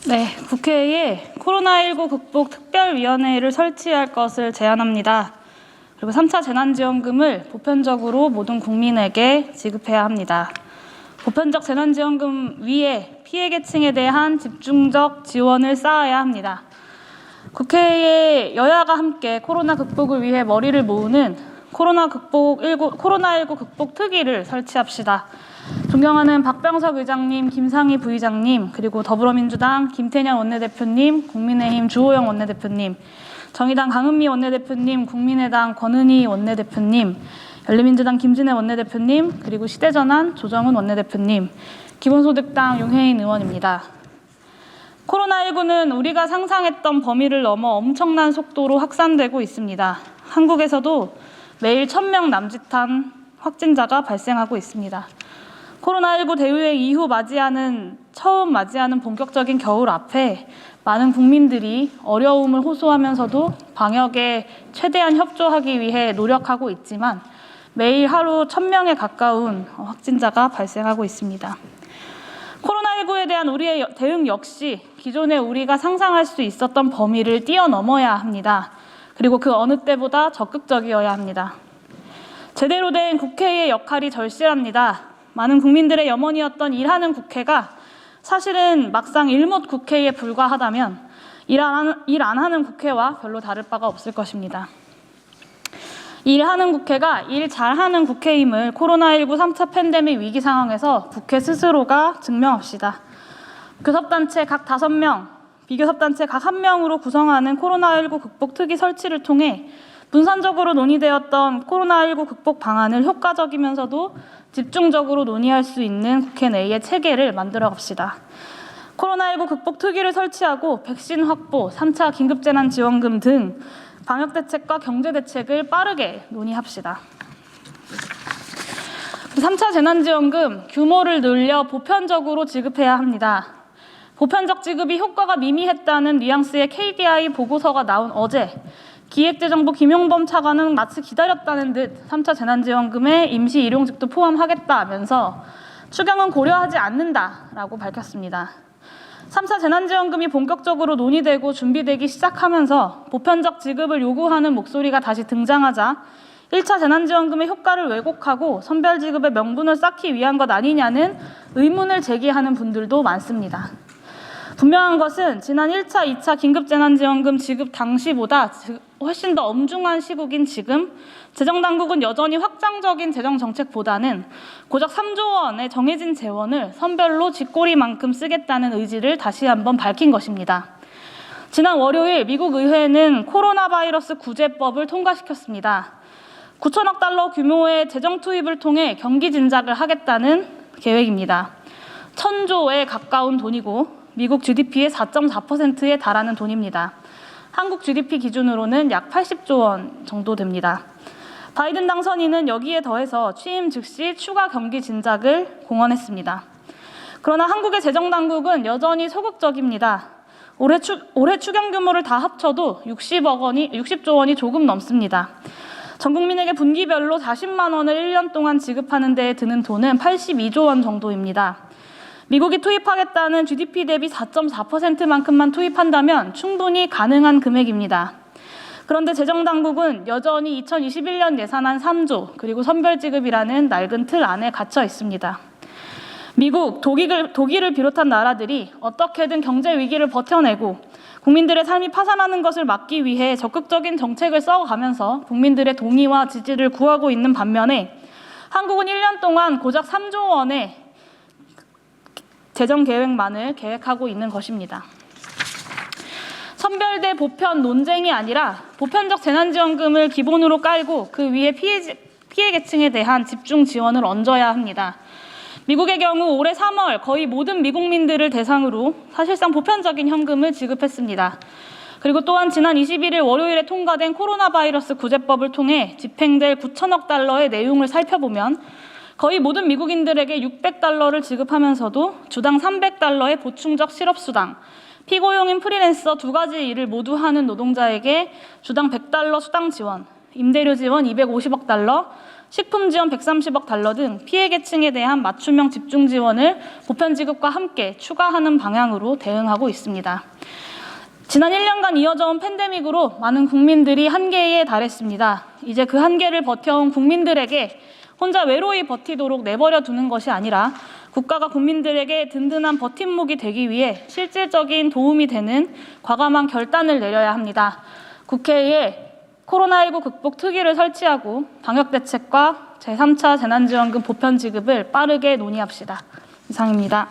네, 국회에 코로나19 극복 특별위원회를 설치할 것을 제안합니다. 그리고 3차 재난지원금을 보편적으로 모든 국민에게 지급해야 합니다. 보편적 재난지원금 위에 피해계층에 대한 집중적 지원을 쌓아야 합니다. 국회에 여야가 함께 코로나 극복을 위해 머리를 모으는 코로나19 극복 특위를 설치합시다. 존경하는 박병석 의장님, 김상희 부의장님, 그리고 더불어민주당 김태년 원내대표님, 국민의힘 주호영 원내대표님, 정의당 강은미 원내대표님, 국민의당 권은희 원내대표님, 열린민주당 김진애 원내대표님, 그리고 시대전환 조정훈 원내대표님, 기본소득당 용혜인 의원입니다. 코로나19는 우리가 상상했던 범위를 넘어 엄청난 속도로 확산되고 있습니다. 한국에서도 매일 1000명 남짓한 확진자가 발생하고 있습니다. 코로나19 대유행 이후 처음 맞이하는 본격적인 겨울 앞에 많은 국민들이 어려움을 호소하면서도 방역에 최대한 협조하기 위해 노력하고 있지만 매일 하루 1000명에 가까운 확진자가 발생하고 있습니다. 코로나19에 대한 우리의 대응 역시 기존에 우리가 상상할 수 있었던 범위를 뛰어넘어야 합니다. 그리고 그 어느 때보다 적극적이어야 합니다. 제대로 된 국회의 역할이 절실합니다. 많은 국민들의 염원이었던 일하는 국회가 사실은 막상 일못 국회에 불과하다면 일 안 하는 국회와 별로 다를 바가 없을 것입니다. 일하는 국회가 일 잘하는 국회임을 코로나19 3차 팬데믹 위기 상황에서 국회 스스로가 증명합시다. 교섭단체 각 5명, 비교섭단체 각 1명으로 구성하는 코로나19 극복 특위 설치를 통해 분산적으로 논의되었던 코로나19 극복 방안을 효과적이면서도 집중적으로 논의할 수 있는 국회 내의 체계를 만들어 갑시다. 코로나19 극복 특위를 설치하고 백신 확보, 3차 긴급재난지원금 등 방역대책과 경제대책을 빠르게 논의합시다. 3차 재난지원금 규모를 늘려 보편적으로 지급해야 합니다. 보편적 지급이 효과가 미미했다는 뉘앙스의 KDI 보고서가 나온 어제 기획재정부 김용범 차관은 마치 기다렸다는 듯 3차 재난지원금에 임시 일용직도 포함하겠다면서 추경은 고려하지 않는다라고 밝혔습니다. 3차 재난지원금이 본격적으로 논의되고 준비되기 시작하면서 보편적 지급을 요구하는 목소리가 다시 등장하자 1차 재난지원금의 효과를 왜곡하고 선별지급의 명분을 쌓기 위한 것 아니냐는 의문을 제기하는 분들도 많습니다. 분명한 것은 지난 1차, 2차 긴급재난지원금 지급 당시보다 훨씬 더 엄중한 시국인 지금 재정당국은 여전히 확장적인 재정정책보다는 고작 3조 원의 정해진 재원을 선별로 쥐꼬리만큼 쓰겠다는 의지를 다시 한번 밝힌 것입니다. 지난 월요일 미국 의회는 코로나 바이러스 구제법을 통과시켰습니다. 9천억 달러 규모의 재정 투입을 통해 경기 진작을 하겠다는 계획입니다. 1000조에 가까운 돈이고 미국 GDP의 4.4%에 달하는 돈입니다. 한국 GDP 기준으로는 약 80조 원 정도 됩니다. 바이든 당선인은 여기에 더해서 취임 즉시 추가 경기 진작을 공언했습니다. 그러나 한국의 재정당국은 여전히 소극적입니다. 올해 추경 규모를 다 합쳐도 60조 원이 조금 넘습니다. 전 국민에게 분기별로 40만 원을 1년 동안 지급하는 데 드는 돈은 82조 원 정도입니다. 미국이 투입하겠다는 GDP 대비 4.4%만큼만 투입한다면 충분히 가능한 금액입니다. 그런데 재정당국은 여전히 2021년 예산안 3조 그리고 선별지급이라는 낡은 틀 안에 갇혀 있습니다. 미국, 독일을 비롯한 나라들이 어떻게든 경제 위기를 버텨내고 국민들의 삶이 파산하는 것을 막기 위해 적극적인 정책을 써가면서 국민들의 동의와 지지를 구하고 있는 반면에 한국은 1년 동안 고작 3조 원의 재정 계획만을 계획하고 있는 것입니다. 선별 대 보편 논쟁이 아니라 보편적 재난지원금을 기본으로 깔고 그 위에 피해 계층에 대한 집중 지원을 얹어야 합니다. 미국의 경우 올해 3월 거의 모든 미국민들을 대상으로 사실상 보편적인 현금을 지급했습니다. 그리고 또한 지난 21일 월요일에 통과된 코로나 바이러스 구제법을 통해 집행될 9천억 달러의 내용을 살펴보면 거의 모든 미국인들에게 600달러를 지급하면서도 주당 300달러의 보충적 실업수당, 피고용인 프리랜서 2가지 일을 모두 하는 노동자에게 주당 100달러 수당 지원, 임대료 지원 250억 달러, 식품 지원 130억 달러 등 피해 계층에 대한 맞춤형 집중 지원을 보편 지급과 함께 추가하는 방향으로 대응하고 있습니다. 지난 1년간 이어져온 팬데믹으로 많은 국민들이 한계에 달했습니다. 이제 그 한계를 버텨온 국민들에게 혼자 외로이 버티도록 내버려 두는 것이 아니라 국가가 국민들에게 든든한 버팀목이 되기 위해 실질적인 도움이 되는 과감한 결단을 내려야 합니다. 국회에 코로나19 극복 특위를 설치하고 방역대책과 제3차 재난지원금 보편 지급을 빠르게 논의합시다. 이상입니다.